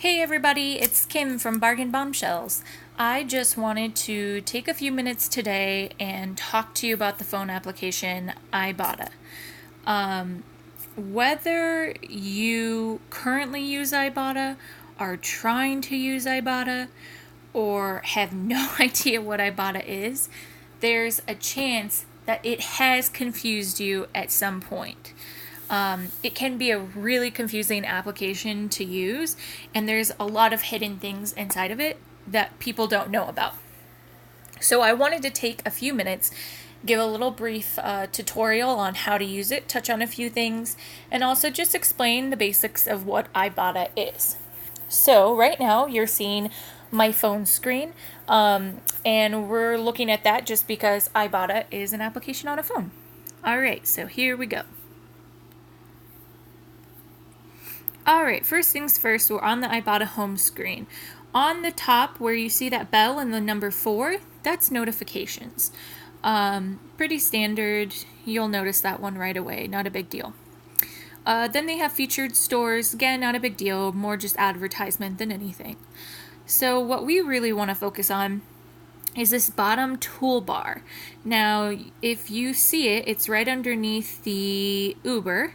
Hey everybody, it's Kim from Bargain Bombshells. I just wanted to take a few minutes today and talk to you about the phone application Ibotta. Whether you currently use Ibotta, are trying to use Ibotta, or have no idea what Ibotta is, there's a chance that it has confused you at some point. It can be a really confusing application to use, and there's a lot of hidden things inside of it that people don't know about. So I wanted to take a few minutes, give a little brief tutorial on how to use it, touch on a few things, and also just explain the basics of what Ibotta is. So right now you're seeing my phone screen, and we're looking at that just because Ibotta is an application on a phone. All right, so here we go. Alright, first things first, we're on the Ibotta home screen. On the top where you see that bell and the number 4, that's notifications. Pretty standard, you'll notice that one right away, not a big deal. Then they have featured stores, again, not a big deal, more just advertisement than anything. So what we really want to focus on is this bottom toolbar. Now, if you see it, it's right underneath the Uber,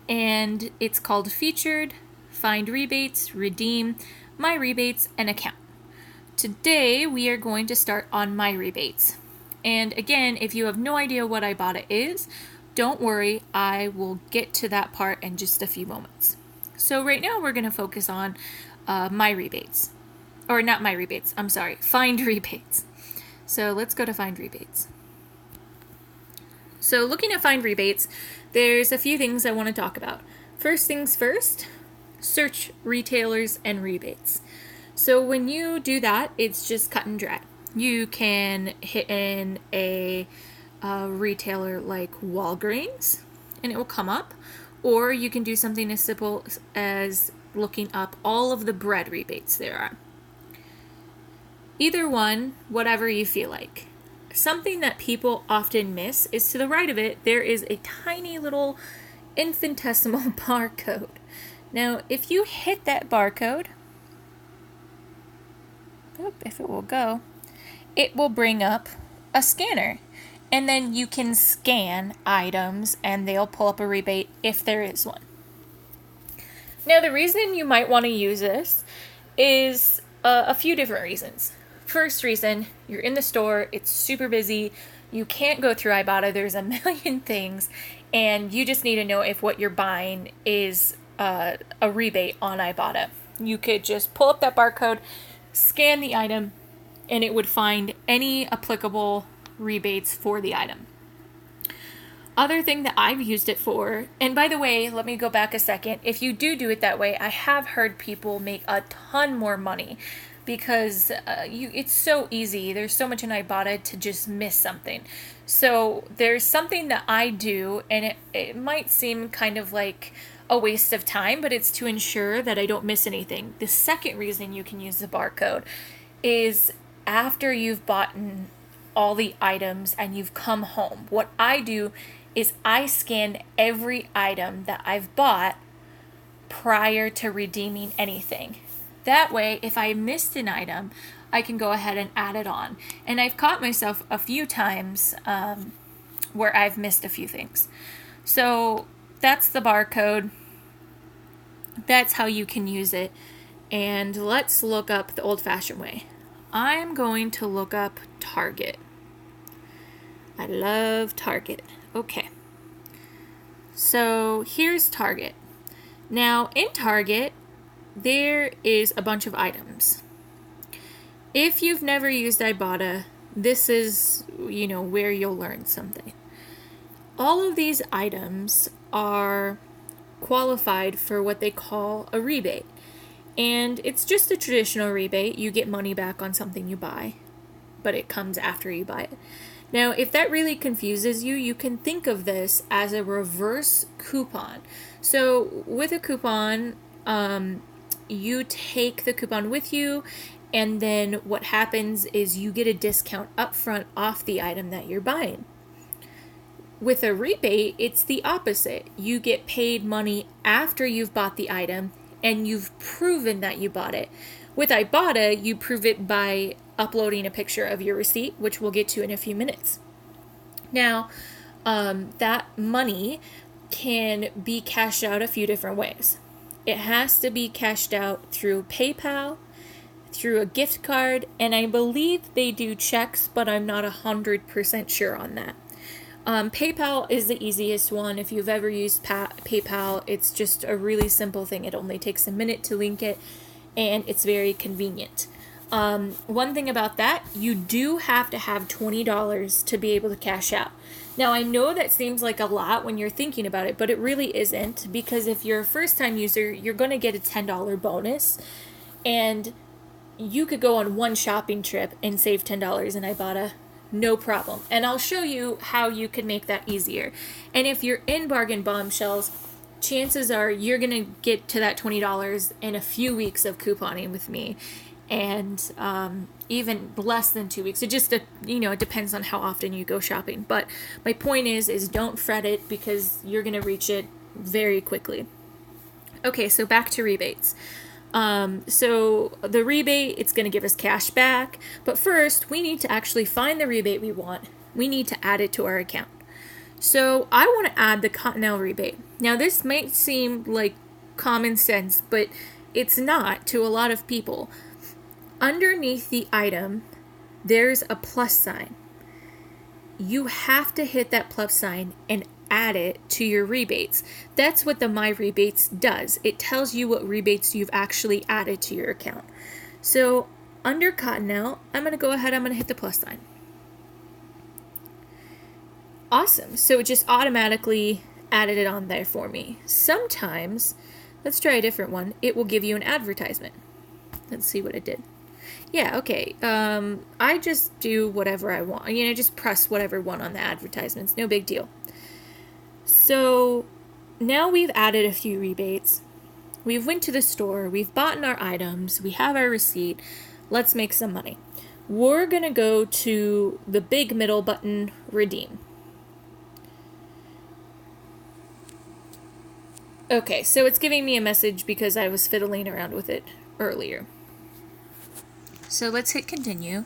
and it's called Featured, Find Rebates, Redeem, My Rebates, and Account. Today we are going to start on My Rebates. And again, if you have no idea what Ibotta is, don't worry, I will get to that part in just a few moments. So right now we're going to focus on My Rebates. Or not My Rebates, I'm sorry, Find Rebates. So let's go to Find Rebates. So looking at Find Rebates, there's a few things I want to talk about. First things first, search retailers and rebates. So when you do that, it's just cut and dry. You can hit in a retailer like Walgreens and it will come up, or you can do something as simple as looking up all of the bread rebates there are. Either one, whatever you feel like. Something that people often miss is to the right of it, there is a tiny little infinitesimal barcode. Now, if you hit that barcode, if it will go, it will bring up a scanner. And then you can scan items and they'll pull up a rebate if there is one. Now, the reason you might want to use this is a few different reasons. First reason, you're in the store, it's super busy, you can't go through Ibotta, there's a million things, and you just need to know if what you're buying is a rebate on Ibotta. You could just pull up that barcode, scan the item, and it would find any applicable rebates for the item. Other thing that I've used it for, and by the way, let me go back a second, if you do it that way, I have heard people make a ton more money because it's so easy. There's so much in Ibotta to just miss something. So there's something that I do, and it might seem kind of like a waste of time, but it's to ensure that I don't miss anything. The second reason you can use the barcode is after you've bought all the items and you've come home. What I do is I scan every item that I've bought prior to redeeming anything. That way, if I missed an item, I can go ahead and add it on. And I've caught myself a few times where I've missed a few things. So that's the barcode. That's how you can use it. And let's look up the old-fashioned way. I'm going to look up Target. I love Target. Okay. So here's Target. Now in Target, there is a bunch of items. If you've never used Ibotta, this is, where you'll learn something. All of these items are qualified for what they call a rebate. And it's just a traditional rebate. You get money back on something you buy, but it comes after you buy it. Now, if that really confuses you, you can think of this as a reverse coupon. So with a coupon, you take the coupon with you, and then what happens is you get a discount up front off the item that you're buying. With a rebate, it's the opposite. You get paid money after you've bought the item, and you've proven that you bought it. With Ibotta, you prove it by uploading a picture of your receipt, which we'll get to in a few minutes. Now, that money can be cashed out a few different ways. It has to be cashed out through PayPal, through a gift card, and I believe they do checks, but I'm not 100% sure on that. PayPal is the easiest one. If you've ever used PayPal, it's just a really simple thing. It only takes a minute to link it, and it's very convenient. One thing about that, you do have to have $20 to be able to cash out. Now, I know that seems like a lot when you're thinking about it, but it really isn't, because if you're a first-time user, you're going to get a $10 bonus, and you could go on one shopping trip and save $10 in Ibotta, no problem. And I'll show you how you can make that easier. And if you're in Bargain Bombshells, chances are you're going to get to that $20 in a few weeks of couponing with me. And even less than 2 weeks. It just, it depends on how often you go shopping. But my point is don't fret it, because you're going to reach it very quickly. Okay, so back to rebates. So the rebate, it's going to give us cash back. But first, we need to actually find the rebate we want. We need to add it to our account. So I want to add the Cottonelle rebate. Now, this might seem like common sense, but it's not to a lot of people. Underneath the item, there's a plus sign. You have to hit that plus sign and add it to your rebates. That's what the My Rebates does. It tells you what rebates you've actually added to your account. So under Cottonelle, I'm going to go ahead, I'm going to hit the plus sign. Awesome. So it just automatically added it on there for me. Sometimes, let's try a different one. It will give you an advertisement. Let's see what it did. Yeah, okay. I just do whatever I want. Just press whatever one on the advertisements. No big deal. So now we've added a few rebates. We've went to the store. We've bought our items. We have our receipt. Let's make some money. We're going to go to the big middle button, Redeem. Okay, so it's giving me a message because I was fiddling around with it earlier. So let's hit continue.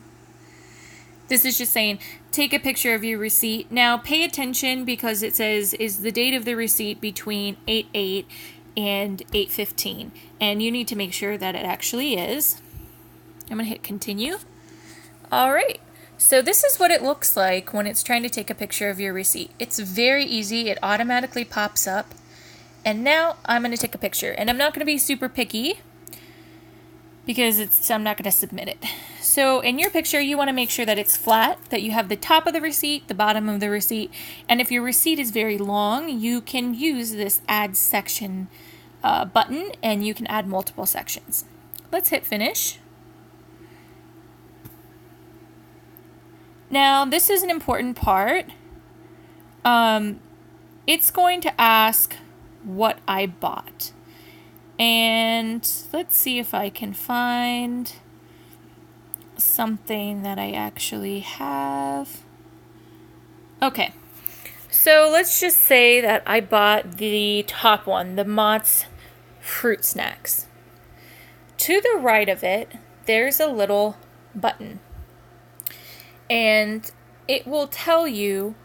This is just saying, take a picture of your receipt. Now pay attention, because it says, is the date of the receipt between 8/8 and 8/15? And you need to make sure that it actually is. I'm going to hit continue. All right. So this is what it looks like when it's trying to take a picture of your receipt. It's very easy. It automatically pops up. And now I'm going to take a picture. And I'm not going to be super picky, because I'm not going to submit it. So in your picture, you want to make sure that it's flat, that you have the top of the receipt, the bottom of the receipt, and if your receipt is very long, you can use this add section button, and you can add multiple sections. Let's hit finish. Now, this is an important part. It's going to ask what I bought. And let's see if I can find something that I actually have. Okay, so let's just say that I bought the top one, the Mott's fruit snacks. To the right of it, there's a little button, and it will tell you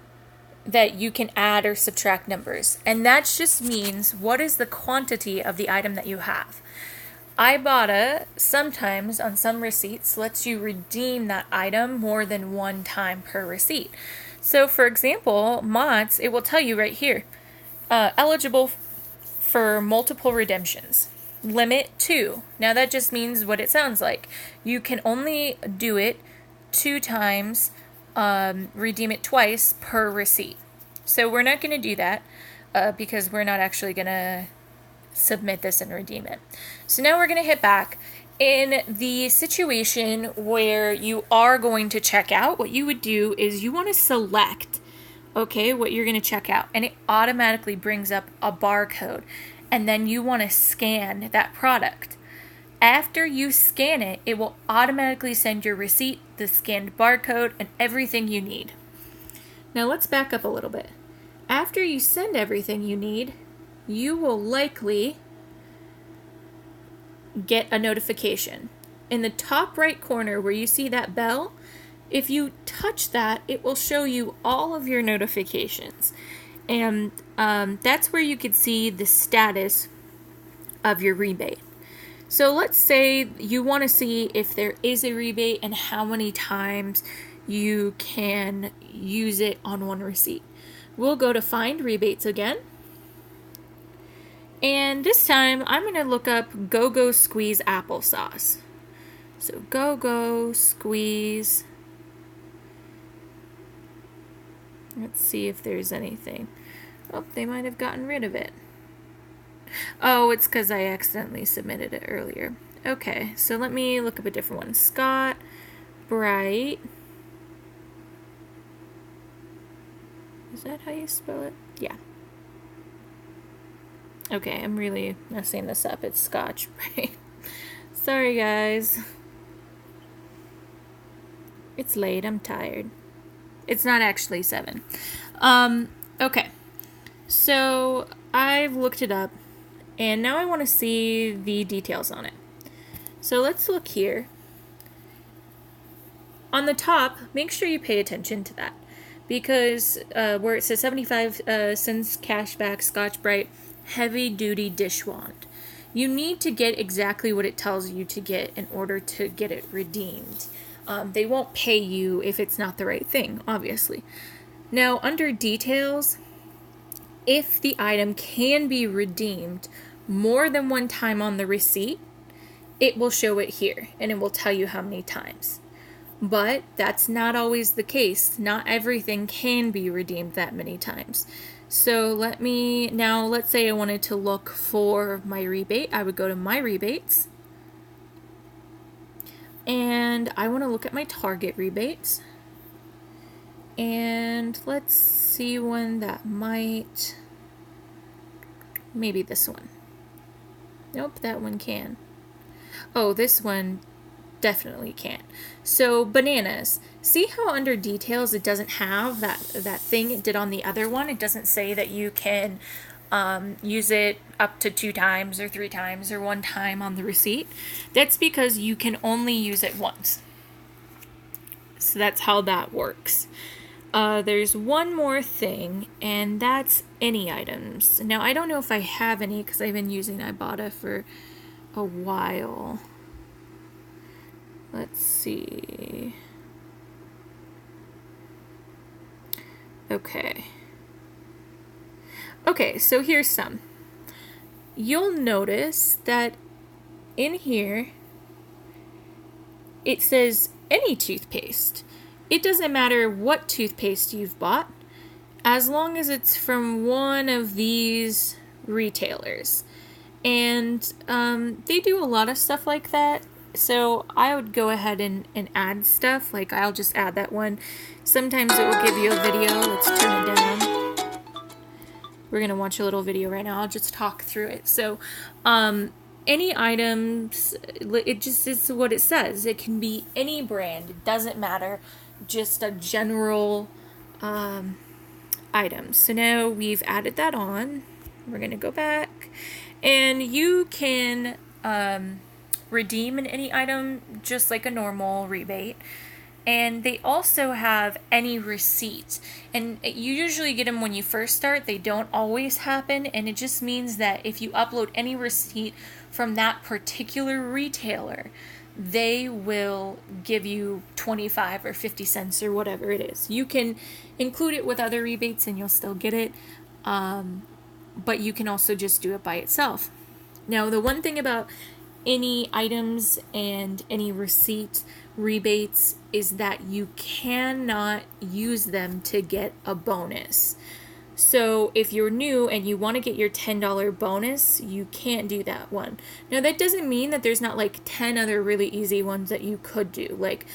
that you can add or subtract numbers. And that just means what is the quantity of the item that you have. Ibotta sometimes on some receipts lets you redeem that item more than one time per receipt. So for example, Mott's, it will tell you right here, eligible for multiple redemptions. Limit 2. Now that just means what it sounds like. You can only do it 2 times, redeem it twice per receipt. So we're not going to do that because we're not actually going to submit this and redeem it. So now we're going to hit back. In the situation where you are going to check out, what you would do is you want to select, okay, what you're going to check out, and it automatically brings up a barcode, and then you want to scan that product. After you scan it, it will automatically send your receipt, the scanned barcode, and everything you need. Now let's back up a little bit. After you send everything you need, you will likely get a notification. In the top right corner where you see that bell, if you touch that, it will show you all of your notifications. And that's where you could see the status of your rebate. So let's say you want to see if there is a rebate and how many times you can use it on one receipt. We'll go to Find Rebates again. And this time I'm going to look up Go-Go Squeeze Applesauce. So Go-Go Squeeze. Let's see if there's anything. Oh, they might have gotten rid of it. Oh, it's because I accidentally submitted it earlier. Okay, so let me look up a different one. Scott Bright. Is that how you spell it? Yeah. Okay, I'm really messing this up. It's Scotch Bright. Sorry, guys. It's late. I'm tired. It's not actually 7. Okay. So I've looked it up, and now I want to see the details on it. So let's look here. On the top, make sure you pay attention to that, because where it says 75 cents cashback Scotch Brite heavy duty dish wand, you need to get exactly what it tells you to get in order to get it redeemed. They won't pay you if it's not the right thing, obviously. Now, under details, if the item can be redeemed more than one time on the receipt, it will show it here, and it will tell you how many times. But that's not always the case. Not everything can be redeemed that many times. So let's say I wanted to look for my rebate. I would go to My Rebates. And I want to look at my Target rebates. And let's see when that might... Maybe this one. Nope, that one can. Oh, this one definitely can't. So bananas. See how under details it doesn't have that thing it did on the other one? It doesn't say that you can use it up to 2 times or 3 times or 1 time on the receipt. That's because you can only use it once. So that's how that works. There's one more thing, and that's any items. Now, I don't know if I have any because I've been using Ibotta for a while. Let's see. Okay, so here's some. You'll notice that in here it says any toothpaste. It doesn't matter what toothpaste you've bought, as long as it's from one of these retailers. And they do a lot of stuff like that. So I would go ahead and add stuff. Like, I'll just add that one. Sometimes it will give you a video. Let's turn it down. We're going to watch a little video right now. I'll just talk through it. So, any items, it just is what it says. It can be any brand. It doesn't matter. Just a general item. So now we've added that on. We're going to go back. And you can redeem any item just like a normal rebate. And they also have any receipt. And you usually get them when you first start. They don't always happen. And it just means that if you upload any receipt from that particular retailer, they will give you 25 or 50 cents or whatever it is. You can include it with other rebates and you'll still get it. But you can also just do it by itself. Now, the one thing about any items and any receipt rebates is that you cannot use them to get a bonus. So if you're new and you want to get your $10 bonus, you can't do that one. Now, that doesn't mean that there's not like 10 other really easy ones that you could do, like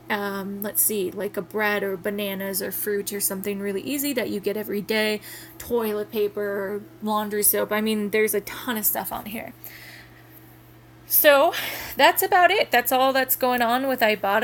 let's see, like a bread or bananas or fruit or something really easy that you get every day, toilet paper, laundry soap. I mean, there's a ton of stuff on here. So that's about it. That's all that's going on with Ibotta.